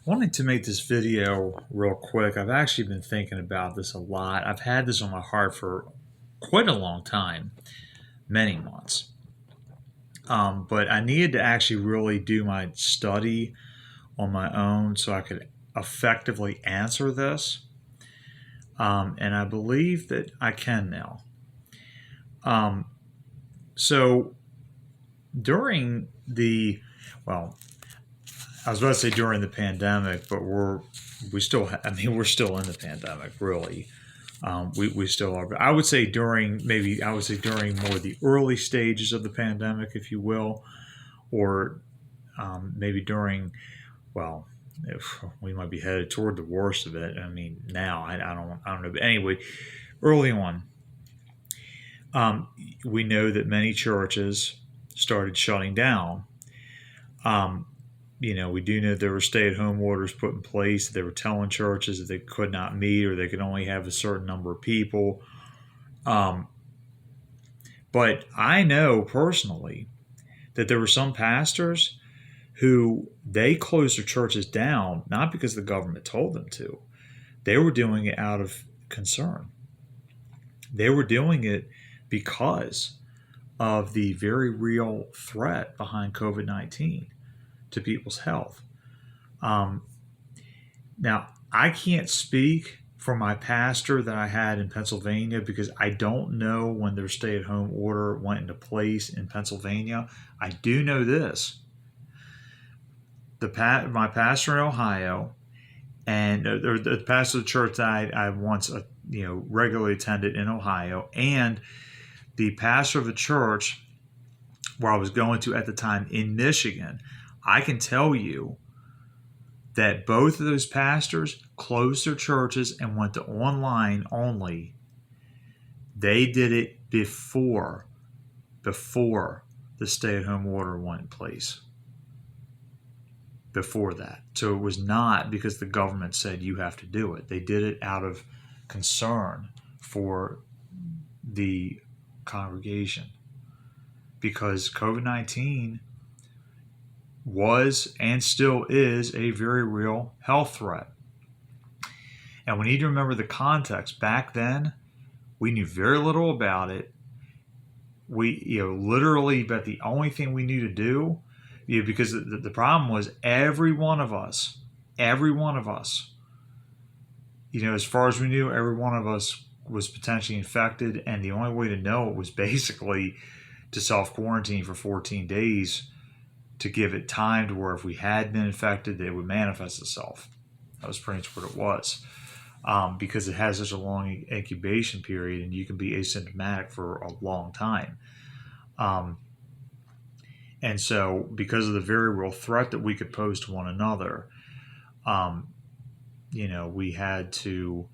Wanted to make this video real quick. I've actually been thinking about this a lot. I've had this on my heart for quite a long time, many months. But I needed to actually really do my study on my own so I could effectively answer this. And I believe that I can now. So during the, well, I was about to say during the pandemic, but we're still in the pandemic, really. We still are. But I would say during more the early stages of the pandemic, if you will, or maybe during, well, if we might be headed toward the worst of it. I mean, now I don't know. But anyway, early on, we know that many churches started shutting down. We do know there were stay-at-home orders put in place. They were telling churches that they could not meet or they could only have a certain number of people. But I know personally that there were some pastors who they closed their churches down, not because the government told them to. They were doing it out of concern. They were doing it because of the very real threat behind COVID-19 to people's health. Now, I can't speak for my pastor that I had in Pennsylvania because I don't know when their stay-at-home order went into place in Pennsylvania. I do know this. My pastor in Ohio and the pastor of the church that I once regularly attended in Ohio, and the pastor of the church where I was going to at the time in Michigan, I can tell you that both of those pastors closed their churches and went to online only. They did it before the stay-at-home order went in place. Before that. So it was not because the government said you have to do it. They did it out of concern for the congregation. Because COVID-19 was and still is a very real health threat. And we need to remember the context. Back then, we knew very little about it. We, literally, but the only thing we knew to do, because the problem was every one of us, as far as we knew, every one of us was potentially infected. And the only way to know it was basically to self-quarantine for 14 days to give it time to where if we had been infected, it would manifest itself. That was pretty much what it was. Because it has such a long incubation period and you can be asymptomatic for a long time. And so because of the very real threat that we could pose to one another, we had to,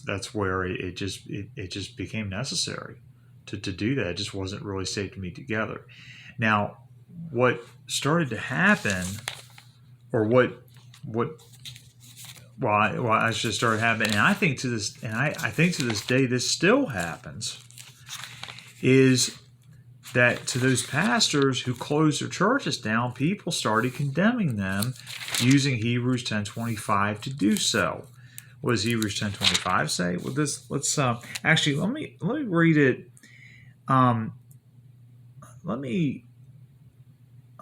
that's where it just became necessary to do that. It just wasn't really safe to meet together. Now, what started to happen, or I just started happening, and I think to this day this still happens, is that to those pastors who closed their churches down, people started condemning them using Hebrews 10:25 to do so. What does Hebrews 10:25 say? Well, let's actually let me read it. Let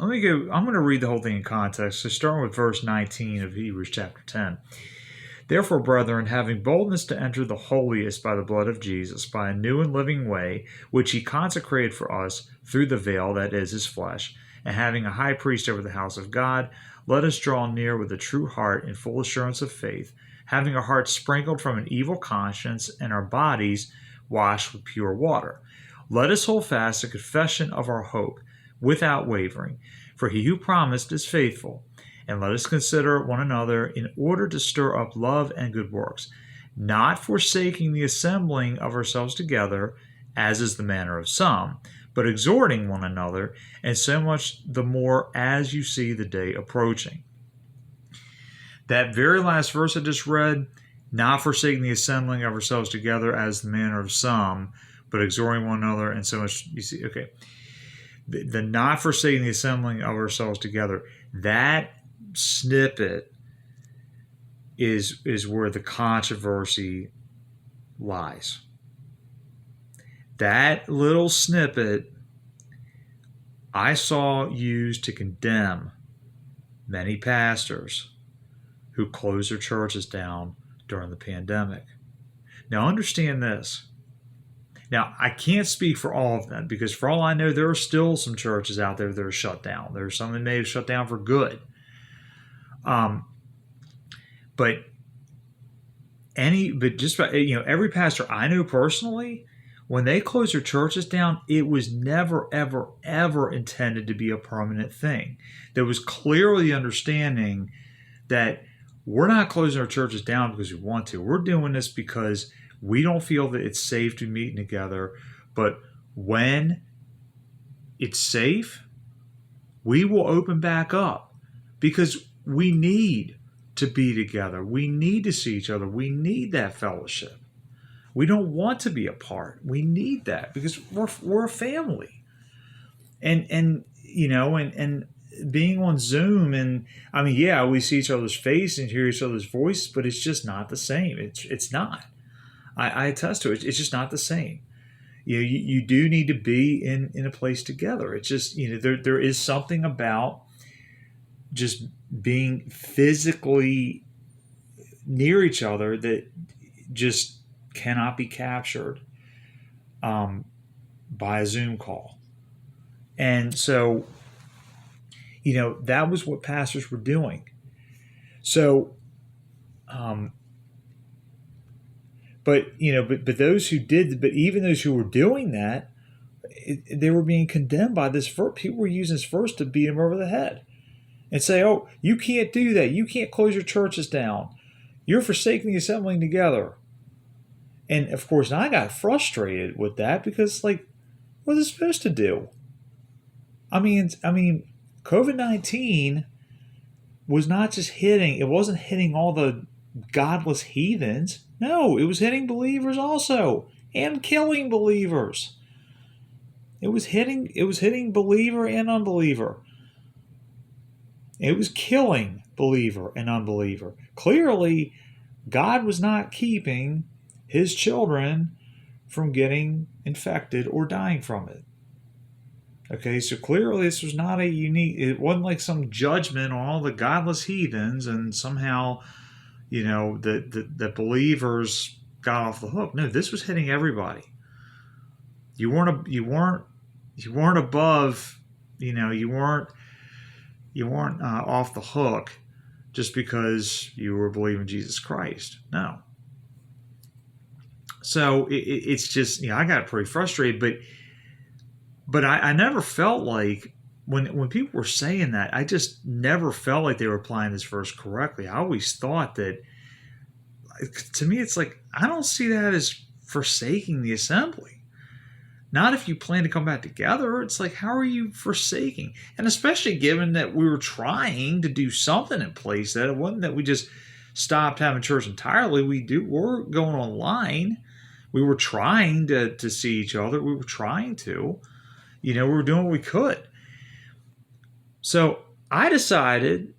me go. I'm going to read the whole thing in context. So starting with verse 19 of Hebrews chapter 10. Therefore, brethren, having boldness to enter the holiest by the blood of Jesus, by a new and living way, which he consecrated for us through the veil, that is, his flesh, and having a high priest over the house of God, let us draw near with a true heart in full assurance of faith, having our hearts sprinkled from an evil conscience and our bodies washed with pure water. Let us hold fast the confession of our hope without wavering, for he who promised is faithful. And let us consider one another in order to stir up love and good works, not forsaking the assembling of ourselves together, as is the manner of some, but exhorting one another, and so much the more as you see the day approaching. That very last verse I just read, not forsaking the assembling of ourselves together as the manner of some, but exhorting one another, and so much, you see, okay. The not forsaking the assembling of ourselves together, that snippet is where the controversy lies. That little snippet I saw used to condemn many pastors who closed their churches down during the pandemic. Now, understand this. Now, I can't speak for all of them because, for all I know, there are still some churches out there that are shut down. There are some that may have shut down for good. But just about, every pastor I know personally, when they closed their churches down, it was never, ever, ever intended to be a permanent thing. There was clearly understanding that we're not closing our churches down because we want to. We're doing this because we don't feel that it's safe to meet together. But when it's safe, we will open back up because we need to be together. We need to see each other. We need that fellowship. We don't want to be apart. We need that because we're a family. And being on Zoom, and I mean, yeah, we see each other's face and hear each other's voices, but it's just not the same. It's not. I attest to it. It's just not the same. You do need to be in a place together. It's just, there is something about just being physically near each other that just cannot be captured by a Zoom call. And so, that was what pastors were doing. So, but those who did, but even those who were doing that, they were being condemned by this verse. People were using this verse to beat them over the head and say, "Oh, you can't do that. You can't close your churches down. You're forsaking the assembling together." And of course, I got frustrated with that because, what is it supposed to do? I mean, COVID-19 was not just hitting. It wasn't hitting all the godless heathens. No, it was hitting believers also and killing believers. It was hitting believer and unbeliever. It was killing believer and unbeliever. Clearly, God was not keeping his children from getting infected or dying from it. Okay, so clearly this was not it wasn't like some judgment on all the godless heathens and somehow, the believers got off the hook. No, this was hitting everybody. You weren't above, you weren't off the hook just because you were believing Jesus Christ. No. So it's just, I got pretty frustrated, but I never felt like when people were saying that, I just never felt like they were applying this verse correctly. I always thought that, to me, it's like, I don't see that as forsaking the assembly. Not if you plan to come back together. It's like, how are you forsaking? And especially given that we were trying to do something in place, that it wasn't that we just stopped having church entirely. We're going online. We were trying to see each other. We were trying to. We were doing what we could. So I decided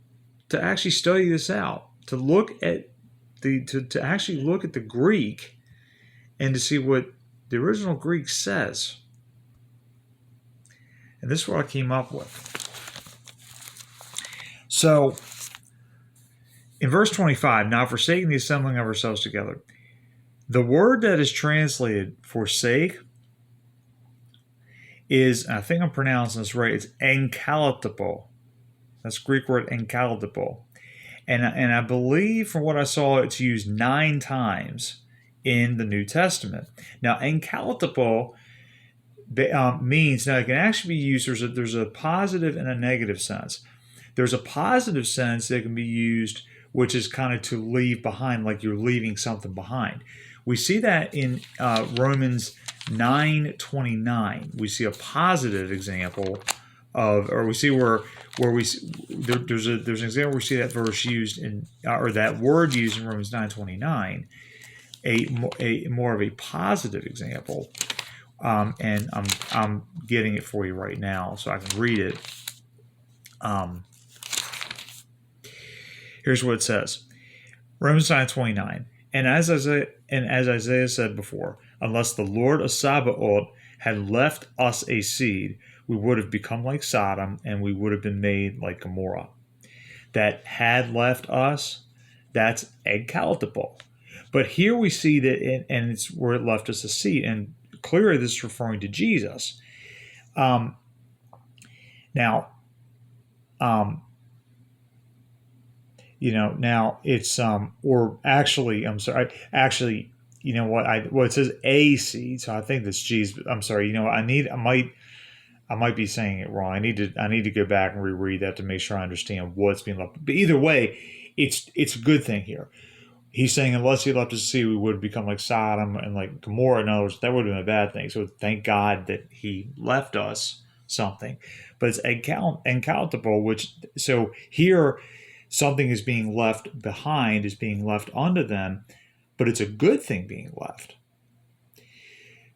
to actually study this out, to look at to actually look at the Greek and to see what the original Greek says. And this is what I came up with. So in verse 25, now forsaking the assembling of ourselves together, the word that is translated forsake is, I think I'm pronouncing this right, it's enkalotipo. That's Greek word enkalotipo. And I believe from what I saw, it's used 9 times in the New Testament. Now, enkalotipo means, now it can actually be used, there's a positive and a negative sense. There's a positive sense that can be used, which is kind of to leave behind, like you're leaving something behind. We see that in Romans 9:29. We see a positive example of, or we see there's an example where we see that verse used in, or that word used in Romans 9:29, a more of a positive example. And I'm getting it for you right now so I can read it. Here's what it says. Romans 9:29. And as Isaiah said before, unless the Lord of Sabaoth had left us a seed, we would have become like Sodom, and we would have been made like Gomorrah. That had left us, that's encountable. But here we see that, and it's where it left us a seed, and clearly this is referring to Jesus. Now, now it's or actually, I'm sorry, actually, you know what? Well, it says a seed, so I think that's Jesus. I'm sorry. You know, I might be saying it wrong. I need to go back and reread that to make sure I understand what's being left. But either way, it's a good thing here. He's saying unless he left us a seed, we would become like Sodom and like Gomorrah. In other words, that would have been a bad thing. So thank God that he left us something. But it's uncountable, which so here something is being left behind, is being left unto them, but it's a good thing being left.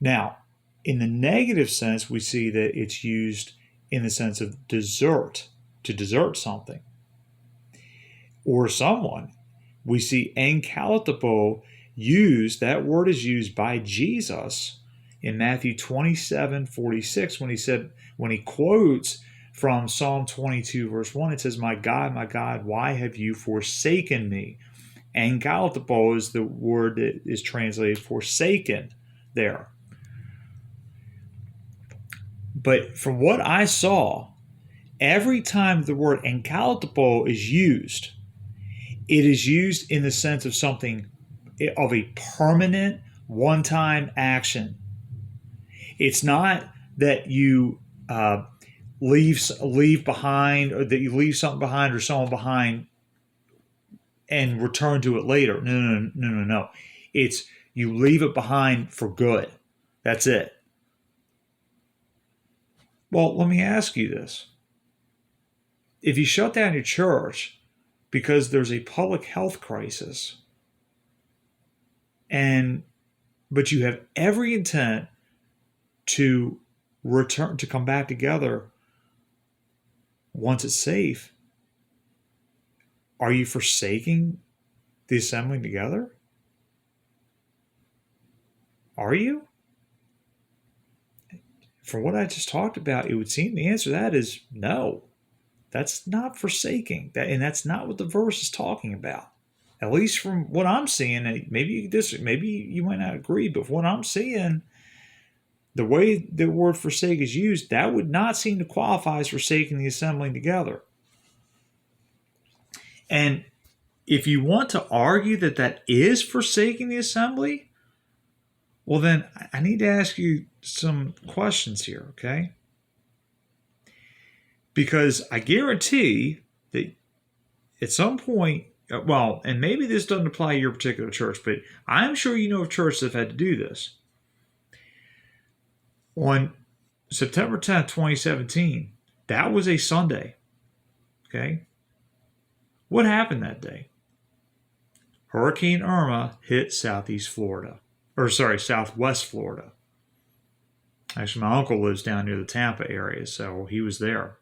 Now, in the negative sense, we see that it's used in the sense of desert, to desert something or someone. We see encountable used, that word is used by Jesus in Matthew 27:46 when he quotes from Psalm 22 verse 1, it says, my God, why have you forsaken me? Encountable is the word that is translated forsaken there. But from what I saw, every time the word encountable is used, it is used in the sense of something of a permanent, one-time action. It's not that you leave behind, or that you leave something behind or someone behind and return to it later. No. It's you leave it behind for good. That's it. Well, let me ask you this. If you shut down your church because there's a public health crisis, but you have every intent to return, to come back together once it's safe, are you forsaking the assembling together? Are you? From what I just talked about, it would seem the answer to that is no. That's not forsaking. And that's not what the verse is talking about. At least from what I'm seeing, maybe you might not agree, but from what I'm seeing, the way the word forsake is used, that would not seem to qualify as forsaking the assembling together. And if you want to argue that that is forsaking the assembly, well, then I need to ask you some questions here, okay? Because I guarantee that at some point, well, and maybe this doesn't apply to your particular church, but I'm sure you know of churches that have had to do this. On September 10th, 2017, that was a Sunday, okay? What happened that day? Hurricane Irma hit southwest Florida. Actually, my uncle lives down near the Tampa area, so he was there.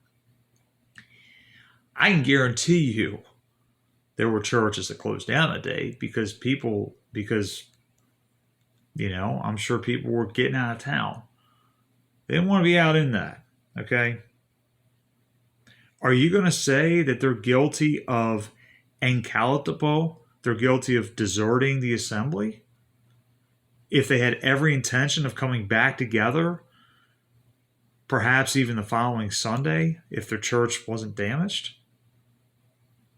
I can guarantee you there were churches that closed down that day because I'm sure people were getting out of town. They didn't want to be out in that, okay? Are you going to say that they're guilty of encalipto? They're guilty of deserting the assembly? If they had every intention of coming back together, perhaps even the following Sunday, if their church wasn't damaged?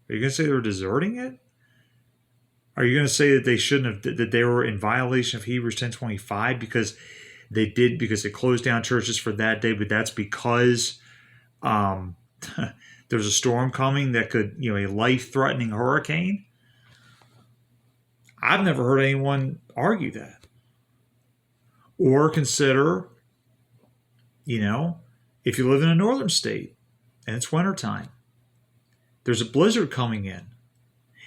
Are you going to say they're deserting it? Are you going to say that they shouldn't have, that they were in violation of Hebrews 10:25 because they closed down churches for that day, but that's because there's a storm coming that could, a life-threatening hurricane? I've never heard anyone argue that. Or consider, if you live in a northern state and it's wintertime, there's a blizzard coming in,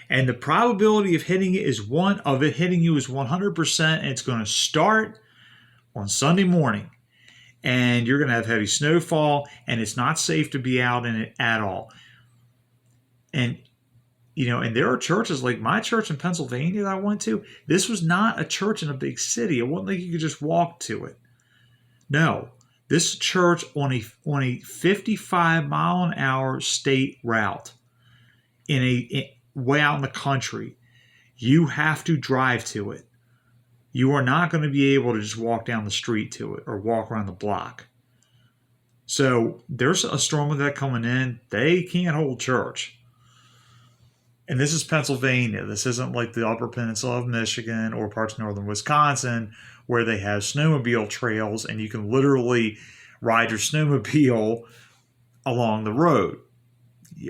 and the probability of hitting you is 100%, and it's going to start on Sunday morning, and you're going to have heavy snowfall, and it's not safe to be out in it at all. And And there are churches like my church in Pennsylvania that I went to. This was not a church in a big city. It wasn't like you could just walk to it. No, this church on a 55-mile-an-hour state route way out in the country. You have to drive to it. You are not going to be able to just walk down the street to it or walk around the block. So there's a storm of that coming in. They can't hold church. And this is Pennsylvania. This isn't like the Upper Peninsula of Michigan or parts of northern Wisconsin where they have snowmobile trails and you can literally ride your snowmobile along the road.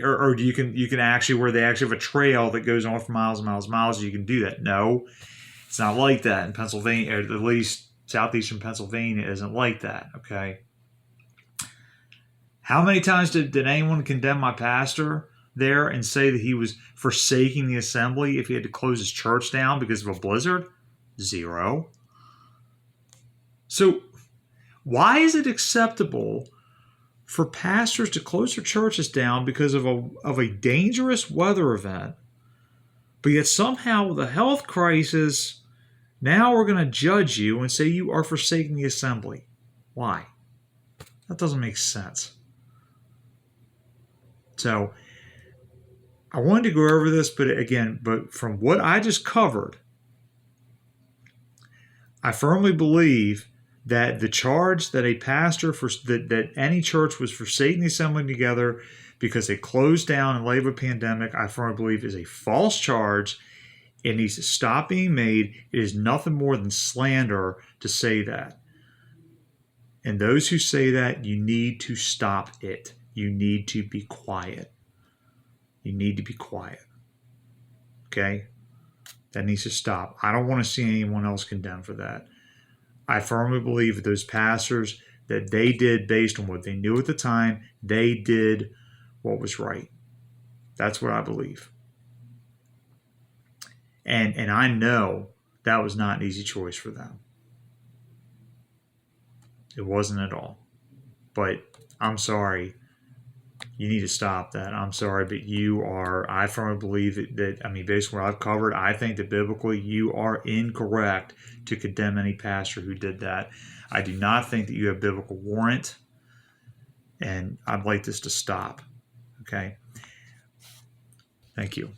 Or you can actually, where they actually have a trail that goes on for miles and miles and miles, you can do that. No, it's not like that in Pennsylvania, or at least southeastern Pennsylvania isn't like that, okay? How many times did anyone condemn my pastor there and say that he was forsaking the assembly if he had to close his church down because of a blizzard? Zero. So why is it acceptable for pastors to close their churches down because of a dangerous weather event, but yet somehow with a health crisis, now we're going to judge you and say you are forsaking the assembly? Why? That doesn't make sense. So I wanted to go over this, but from what I just covered, I firmly believe that the charge that a pastor that any church was forsaking the assembling together because they closed down in light of a pandemic, I firmly believe is a false charge. It needs to stop being made. It is nothing more than slander to say that. And those who say that, you need to stop it. You need to be quiet. You need to be quiet. Okay? That needs to stop. I don't want to see anyone else condemned for that. I firmly believe that those pastors, that they did based on what they knew at the time, they did what was right. That's what I believe. And I know that was not an easy choice for them. It wasn't at all. But I'm sorry. You need to stop that. I'm sorry, but I firmly believe that based on what I've covered, I think that biblically you are incorrect to condemn any pastor who did that. I do not think that you have biblical warrant, and I'd like this to stop. Okay? Thank you.